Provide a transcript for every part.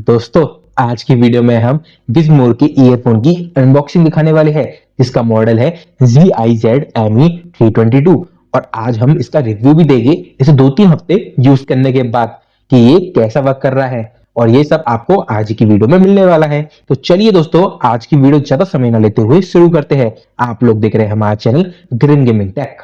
दोस्तों, आज की वीडियो में हम गिज़मोर के ईयरफोन की अनबॉक्सिंग दिखाने वाले हैं जिसका मॉडल है ZIZ-ME322 और आज हम इसका रिव्यू भी देंगे इसे 2-3 हफ्ते यूज करने के बाद कि ये कैसा वर्क कर रहा है और ये सब आपको आज की वीडियो में मिलने वाला है। तो चलिए दोस्तों, आज की वीडियो ज्यादा समय न लेते हुए शुरू करते हैं। आप लोग देख रहे हैं हमारा चैनल ग्रीन गेमिंग टेक।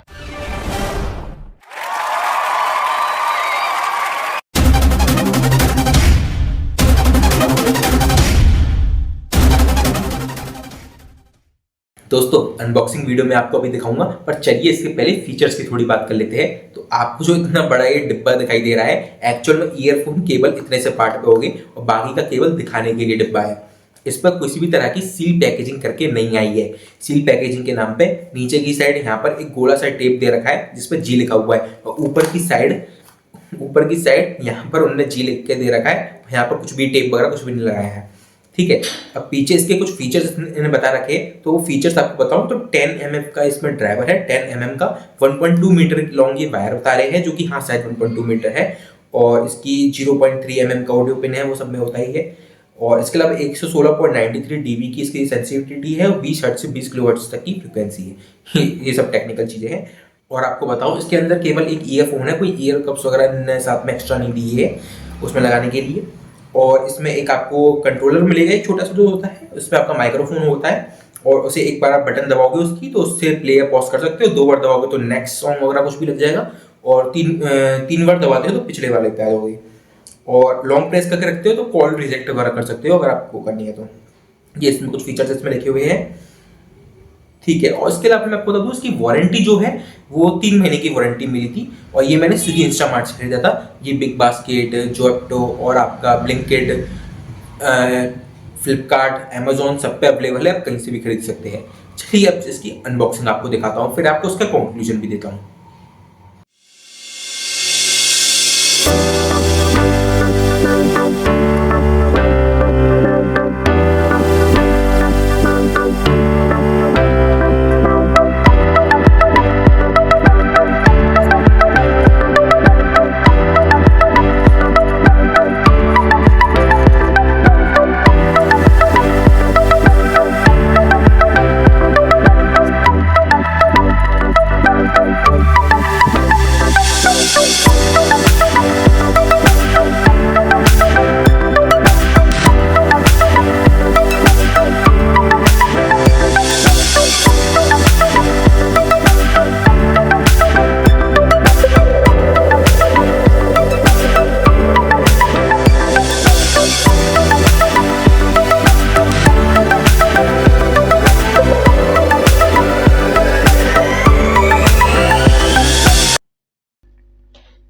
दोस्तों, अनबॉक्सिंग वीडियो में आपको अभी दिखाऊंगा, पर चलिए इसके पहले फीचर्स की थोड़ी बात कर लेते हैं। तो आपको जो इतना बड़ा ये डिब्बा दिखाई दे रहा है, एक्चुअल में ईयरफोन केबल इतने से पार्ट पे होंगे और बाकी का केवल दिखाने के लिए डिब्बा है। इस पर किसी भी तरह की सील पैकेजिंग करके नहीं आई है। सील पैकेजिंग के नाम पे नीचे की साइड यहाँ पर एक गोला सा टेप दे रखा है जिसपे जी लिखा हुआ है, और ऊपर की साइड यहाँ पर उन्होंने जी लिख के दे रखा है। यहाँ पर कुछ भी टेप वगैरह कुछ भी नहीं लगाया है, ठीक है। अब पीछे इसके कुछ फीचर्स इन्हें बता रखे हैं, तो वो फीचर्स आपको बताऊं तो 10 mm का इसमें ड्राइवर है, 10 mm का 1.2 मीटर लॉन्ग ये वायर बता रहे हैं, जो कि हाँ शायद 1.2 मीटर है। और इसकी 0.3 mm का ऑडियो पिन है, वो सब में होता ही है। और इसके अलावा 116.93 dB की इसकी सेंसिटिविटी है और 20 हर्ट्ज से 20 किलोहर्ट्ज तक की फ्रिक्वेंसी है। ये सब टेक्निकल चीज़ें हैं। और आपको बताऊं, इसके अंदर केवल एक ईयरफोन है, कोई ईयर कप्स वगैरह साथ में एक्स्ट्रा नहीं दिए है उसमें लगाने के लिए। और इसमें एक आपको कंट्रोलर मिलेगा, एक छोटा सा जो होता है, उसमें आपका माइक्रोफोन होता है, और उसे एक बार आप बटन दबाओगे उसकी तो उससे प्ले या पॉज कर सकते हो। 2 बार दबाओगे तो नेक्स्ट सॉन्ग वगैरह कुछ भी लग जाएगा, और तीन बार दबाते हो तो पिछले वाले पे आ जाओगे। और लॉन्ग प्रेस करके रखते हो तो कॉल रिजेक्ट वगैरह कर सकते हो अगर आपको करनी है तो। ये इसमें कुछ फीचर्स इसमें लिखे हुए हैं, ठीक है। और इसके अलावा मैं आपको बता दूं, इसकी वारंटी जो है वो 3 महीने की वारंटी मिली थी, और ये मैंने स्विगी इंस्टामार्ट से खरीदा था। ये बिग बास्केट, जोएप्टो और आपका ब्लिंकिट, फ्लिपकार्ट, अमेजोन सब पे अवेलेबल है, आप कहीं से भी खरीद सकते हैं। चलिए अब इसकी अनबॉक्सिंग आपको दिखाता हूँ, फिर आपको उसका कंक्लूजन भी देता हूँ।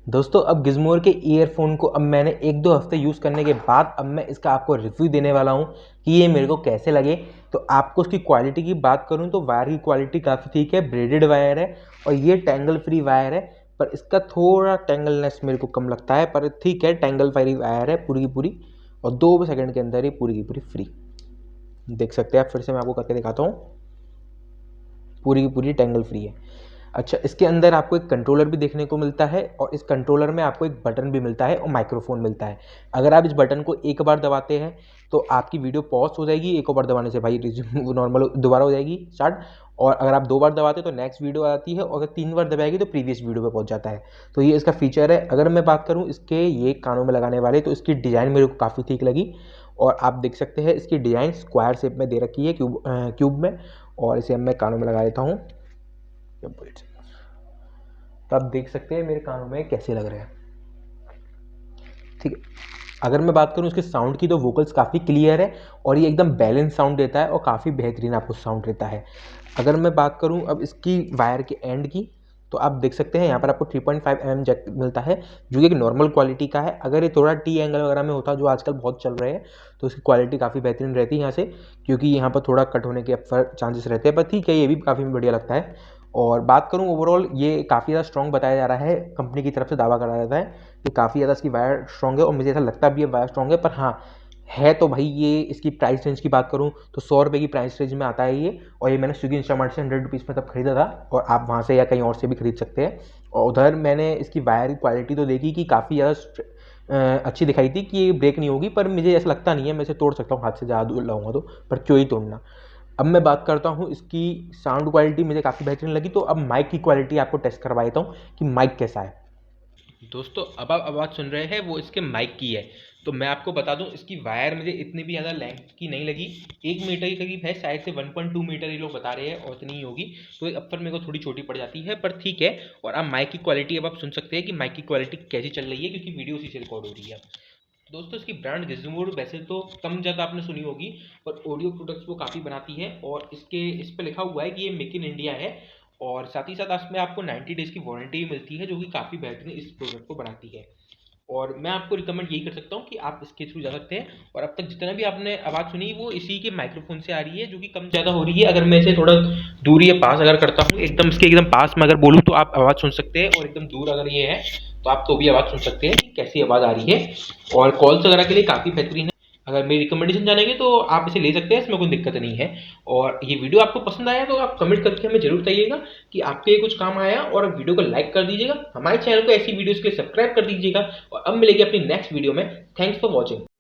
दोस्तों, अब गिज़मोर के ईयरफोन को अब मैंने 1-2 हफ्ते यूज़ करने के बाद अब मैं इसका आपको रिव्यू देने वाला हूँ कि ये मेरे को कैसे लगे। तो आपको उसकी क्वालिटी की बात करूँ तो वायर की क्वालिटी काफ़ी ठीक है, ब्रेडेड वायर है और ये टैंगल फ्री वायर है, पर इसका थोड़ा टैंगलनेस मेरे को कम लगता है, पर ठीक है, टैंगल फ्री वायर है पूरी की पूरी, और 2 सेकंड के अंदर ही पूरी की पूरी फ्री। देख सकते हैं आप, फिर से मैं आपको करके दिखाता हूँ, पूरी की पूरी टैंगल फ्री है। अच्छा, इसके अंदर आपको एक कंट्रोलर भी देखने को मिलता है, और इस कंट्रोलर में आपको एक बटन भी मिलता है और माइक्रोफोन मिलता है। अगर आप इस बटन को एक बार दबाते हैं तो आपकी वीडियो पॉज हो जाएगी, एक बार दबाने से भाई नॉर्मल दोबारा हो जाएगी स्टार्ट। और अगर आप 2 बार दबाते तो नेक्स्ट वीडियो आती है, और अगर 3 बार दबाएगी तो प्रीवियस वीडियो पे पहुंच जाता है। तो ये इसका फीचर है। अगर मैं बात करूँ इसके ये कानों में लगाने वाले, तो इसकी डिज़ाइन मेरे को काफ़ी ठीक लगी, और आप देख सकते हैं इसकी डिज़ाइन स्क्वायर शेप में दे रखी है, क्यूब में। और इसे अब मैं कानों में लगा देता हूँ, तो आप देख सकते हैं मेरे कानों में कैसे लग रहे हैं, ठीक है। अगर मैं बात करूं इसके साउंड की, तो वोकल्स काफ़ी क्लियर है और ये एकदम बैलेंस साउंड देता है और काफ़ी बेहतरीन आपको साउंड देता है। अगर मैं बात करूं अब इसकी वायर के एंड की, तो आप देख सकते हैं यहाँ पर आपको 3.5 mm जैक मिलता है, जो कि एक नॉर्मल क्वालिटी का है। अगर ये थोड़ा टी एंगल वगैरह में होता, जो आजकल बहुत चल रहे हैं, तो इसकी क्वालिटी काफ़ी बेहतरीन रहती है यहाँ से, क्योंकि यहाँ पर थोड़ा कट होने के अक्सर चांसेस रहते हैं, पर ठीक है, ये भी काफ़ी बढ़िया लगता है। और बात करूँ ओवरऑल, ये काफ़ी ज़्यादा स्ट्रॉन्ग बताया जा रहा है, कंपनी की तरफ से दावा करा जाता है कि काफ़ी ज़्यादा इसकी वायर स्ट्रॉन्ग है, और मुझे ऐसा लगता भी है वायर स्ट्रॉन्ग है। पर हाँ है तो भाई, ये इसकी प्राइस रेंज की बात करूँ तो 100 रुपये की प्राइस रेंज में आता है ये, और ये मैंने स्विगी इंस्टामार्ट से 100 रुपीज़ में तब खरीदा था, और आप वहाँ से या कहीं और से भी खरीद सकते हैं। और उधर मैंने इसकी वायर की क्वालिटी तो देखी कि काफ़ी ज़्यादा अच्छी दिखाई थी कि ये ब्रेक नहीं होगी, पर मुझे ऐसा लगता नहीं है, मैं इसे तोड़ सकता हूँ हाथ से ज़्यादा दूर लाऊंगा तो, पर क्यों ही तोड़ना। अब मैं बात करता हूँ इसकी साउंड क्वालिटी, मुझे काफ़ी बेहतरीन लगी। तो अब माइक की क्वालिटी आपको टेस्ट करवा देता हूँ कि माइक कैसा है। दोस्तों अब आप आवाज़ सुन रहे हैं वो इसके माइक की है। तो मैं आपको बता दूं इसकी वायर मुझे इतनी भी ज़्यादा लेंथ की नहीं लगी, 1 मीटर के करीब है शायद से, 1.2 मीटर ये लोग बता रहे हैं और इतनी ही होगी। तो अब पर मेरे को थोड़ी छोटी पड़ जाती है, पर ठीक है। और अब माइक की क्वालिटी अब आप सुन सकते हैं कि माइक की क्वालिटी कैसी चल रही है, क्योंकि वीडियो उसी से रिकॉर्ड हो रही है। दोस्तों इसकी ब्रांड Gizmodo वैसे तो कम ज़्यादा आपने सुनी होगी, पर ऑडियो प्रोडक्ट्स वो काफ़ी बनाती है, और इस पे लिखा हुआ है कि ये मेक इन इंडिया है। और साथ ही साथ इसमें आपको 90 डेज़ की वारंटी भी मिलती है, जो कि काफ़ी बेहतरीन इस प्रोडक्ट को बनाती है। और मैं आपको रिकमेंड यही कर सकता हूँ कि आप इसके थ्रू जा सकते हैं। और अब तक जितना भी आपने आवाज़ सुनी वो इसी के माइक्रोफोन से आ रही है, जो कि कम ज़्यादा हो रही है। अगर मैं इसे थोड़ा दूर या पास अगर करता हूँ, एकदम इसके एकदम पास में अगर बोलूँ तो आप आवाज़ सुन सकते हैं, और एकदम दूर अगर ये है तो आप तो भी आवाज़ सुन सकते हैं कि कैसी आवाज़ आ रही है। और कॉल्स वगैरह के लिए काफ़ी बेहतरीन है। अगर मेरी रिकमेंडेशन जानेंगे तो आप इसे ले सकते हैं, इसमें कोई दिक्कत नहीं है। और ये वीडियो आपको पसंद आया तो आप कमेंट करके हमें जरूर बताइएगा कि आपके ये कुछ काम आया, और वीडियो को लाइक कर दीजिएगा, हमारे चैनल को ऐसी वीडियोस के लिए सब्सक्राइब कर दीजिएगा। और अब मिलेंगे अपनी नेक्स्ट वीडियो में। Thanks for watching.